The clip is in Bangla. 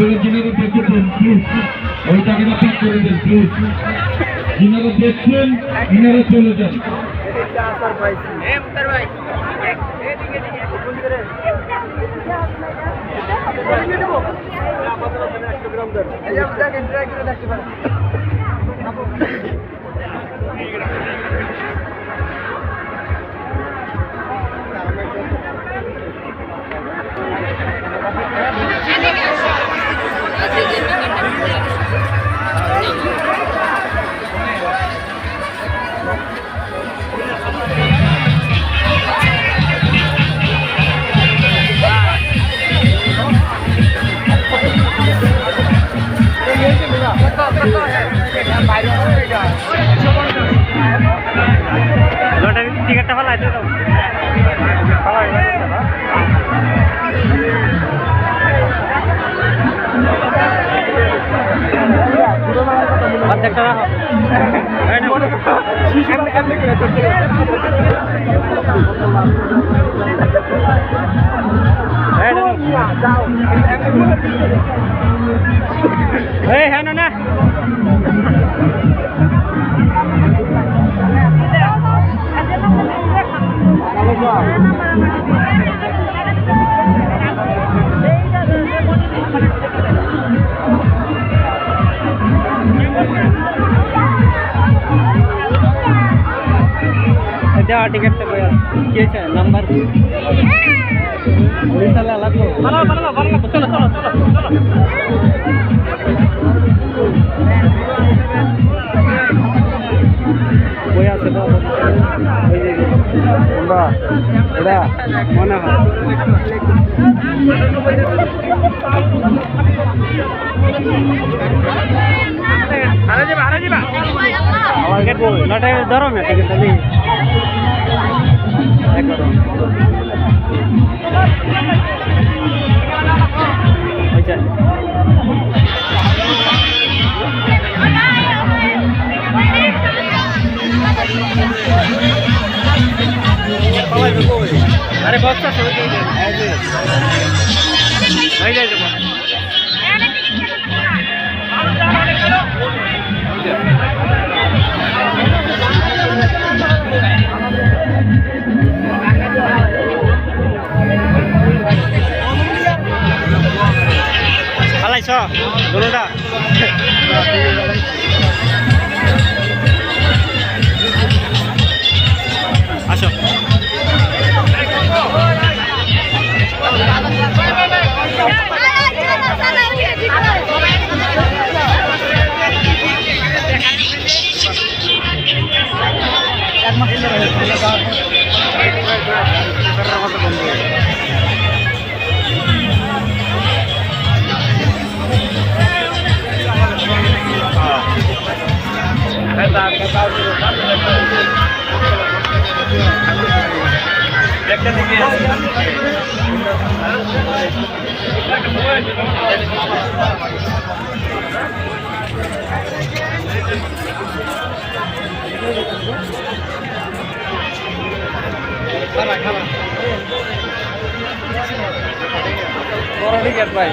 আপনারা যিনারা দেখেছেন প্লিজ ওই টাকাটা ঠিক করে দেন প্লিজ। যিনারা দেখছেন ইনারা চলে যান। টিকিটটা ফেলাই দিয়ে দাও। অর্ধেকটা রাখো। হ্যাঁ না দেওয়া টিকিটটা কি নাম্বার উড়িষ্যালে লাগলো। চলো চলো চলো চলো বই আছে তো এটা মনে হয় লটে ধরো না টিকিট अरे बॉक्स ভালাই গরুটা আসো बड़ा टिकट भाई